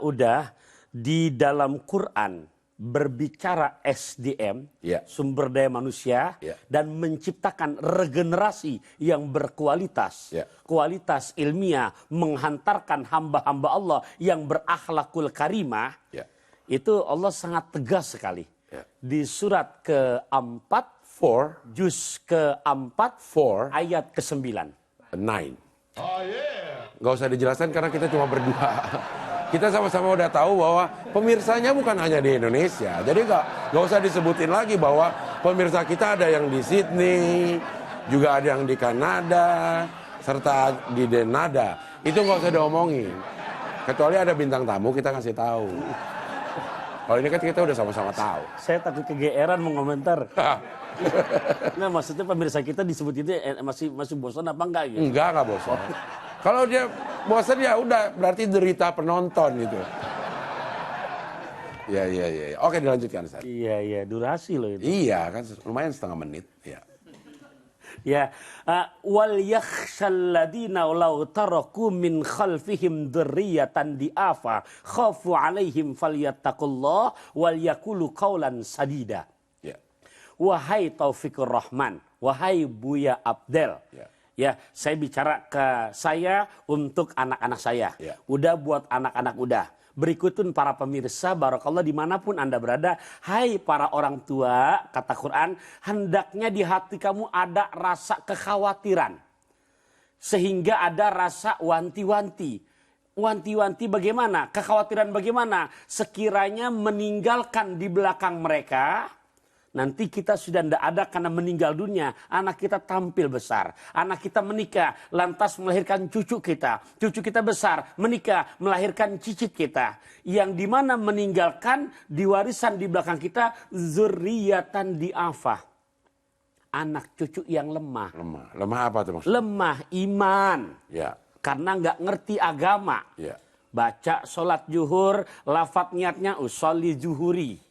Udah di dalam Quran berbicara SDM, sumber daya manusia, dan menciptakan regenerasi yang berkualitas, kualitas ilmiah, menghantarkan hamba-hamba Allah yang berakhlakul karimah, itu Allah sangat tegas sekali. Di surat keempat, juz keempat, ayat ke-9. 9. Nggak usah dijelaskan karena kita cuma berdua. Kita sama-sama udah tahu bahwa pemirsanya bukan hanya di Indonesia. Jadi nggak usah disebutin lagi bahwa pemirsa kita ada yang di Sydney, juga ada yang di Kanada, serta di Denada. Itu nggak usah diomongin. Kecuali ada bintang tamu kita kasih tahu. Kalau ini kan kita udah sama-sama tahu. Saya takut kegeeran mengomentar. Nah, maksudnya pemirsa kita disebut itu masih bosan apa enggak gitu? Enggak bosan. Kalau dia bosan ya udah berarti derita penonton gitu. Iya. Oke, dilanjutkan, Ustaz. Iya, durasi loh itu. Iya, kan lumayan setengah menit, ya. Ya, wal yakhshal ladina law taraku min khalfihim dzurriyyatan di'afa khafu 'alaihim falyattaqullah wal yaqulu qaulan sadida. Ya. Wahai Taufikur Rahman, wahai Buya Abdel. Ya, saya bicara ke saya untuk anak-anak saya. Udah buat anak-anak udah. Berikutun para pemirsa, barakallah dimanapun Anda berada. Hai para orang tua, kata Quran, hendaknya di hati kamu ada rasa kekhawatiran. Sehingga ada rasa wanti-wanti. Wanti-wanti bagaimana? Kekhawatiran bagaimana? Sekiranya meninggalkan di belakang mereka, nanti kita sudah tidak ada karena meninggal dunia. Anak kita tampil besar. Anak kita menikah, lantas melahirkan cucu kita. Cucu kita besar, menikah, melahirkan cicit kita. Yang dimana meninggalkan diwarisan di belakang kita, zurriyatan di'afah. Anak cucu yang lemah. Lemah apa tuh maksudnya? Lemah iman. Ya. Karena nggak ngerti agama. Ya. Baca sholat zuhur, lafaz niatnya usolli zuhuri.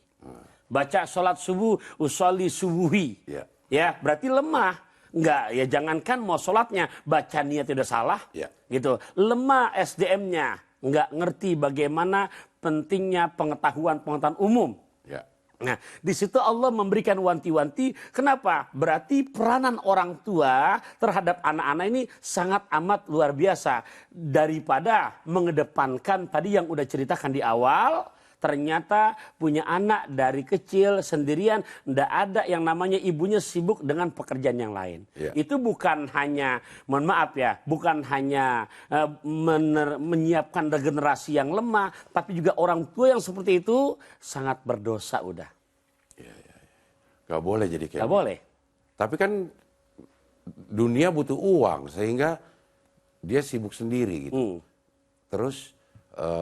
Baca sholat subuh, usolli subuhi. Ya, berarti lemah. Enggak, ya jangankan mau sholatnya, baca niat udah salah. Gitu. Lemah SDM-nya. Enggak ngerti bagaimana pentingnya pengetahuan umum. Nah, di situ Allah memberikan wanti-wanti. Kenapa? Berarti peranan orang tua terhadap anak-anak ini sangat amat luar biasa. Daripada mengedepankan tadi yang udah ceritakan di awal, ternyata punya anak dari kecil sendirian, ndak ada yang namanya ibunya sibuk dengan pekerjaan yang lain. Itu bukan hanya, mohon maaf ya, bukan hanya menyiapkan regenerasi yang lemah, tapi juga orang tua yang seperti itu sangat berdosa udah. Gak boleh jadi kayak Gak boleh. Tapi kan dunia butuh uang sehingga dia sibuk sendiri gitu. Terus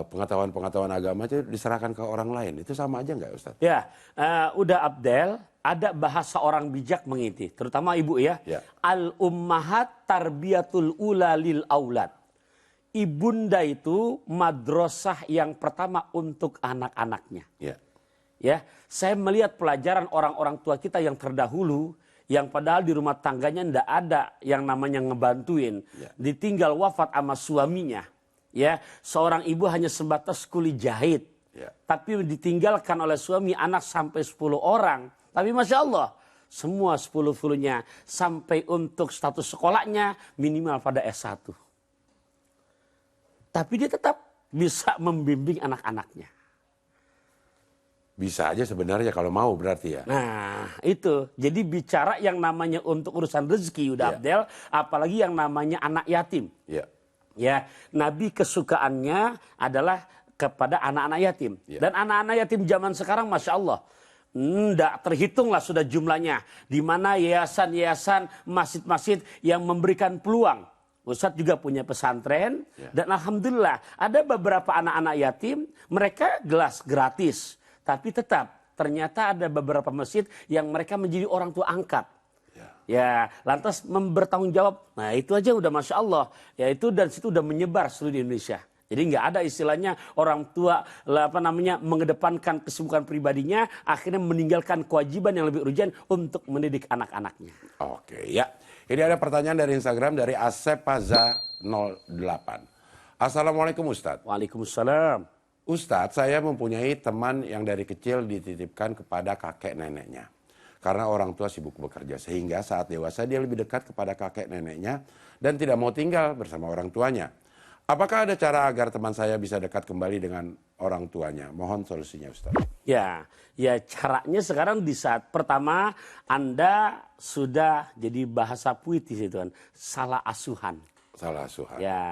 pengetahuan agama itu diserahkan ke orang lain. Itu sama aja nggak, Ustaz? Ya, udah Abdel, ada bahasa orang bijak mengiti, terutama ibu ya. Al-ummahat tarbiyatul ula lil aulad. Ibunda itu madrasah yang pertama untuk anak-anaknya. Ya, saya melihat pelajaran orang-orang tua kita yang terdahulu, yang padahal di rumah tangganya ndak ada yang namanya ngebantuin. Ditinggal wafat sama suaminya. Ya, seorang ibu hanya sebatas kuli jahit. Tapi ditinggalkan oleh suami anak sampai 10 orang. Tapi Masya Allah, semua 10-10-nya sampai untuk status sekolahnya minimal pada S1. Tapi dia tetap bisa membimbing anak-anaknya. Bisa aja sebenarnya kalau mau berarti ya. Nah itu, jadi bicara yang namanya untuk urusan rezeki udah Abdel, apalagi yang namanya anak yatim. Ya, Nabi kesukaannya adalah kepada anak-anak yatim. Dan anak-anak yatim zaman sekarang Masya Allah, tidak terhitung lah sudah jumlahnya. Di mana yayasan-yayasan, masjid-masjid yang memberikan peluang. Ustadz juga punya pesantren. Dan Alhamdulillah ada beberapa anak-anak yatim, mereka gelas gratis. Tapi tetap ternyata ada beberapa masjid yang mereka menjadi orang tua angkat. Ya, lantas bertanggung jawab. Nah, itu aja udah Masya Allah. Ya, itu dan situ udah menyebar seluruh di Indonesia. Jadi nggak ada istilahnya orang tua mengedepankan kesibukan pribadinya, akhirnya meninggalkan kewajiban yang lebih urgent untuk mendidik anak-anaknya. Oke, ya. Ini ada pertanyaan dari Instagram dari Asepaza08. Assalamualaikum Ustadz. Waalaikumsalam. Ustadz, saya mempunyai teman yang dari kecil dititipkan kepada kakek neneknya. Karena orang tua sibuk bekerja, sehingga saat dewasa dia lebih dekat kepada kakek neneknya dan tidak mau tinggal bersama orang tuanya. Apakah ada cara agar teman saya bisa dekat kembali dengan orang tuanya? Mohon solusinya Ustaz. Ya caranya sekarang di saat pertama Anda sudah jadi bahasa puitis itu kan, salah asuhan. Salah asuhan. Ya,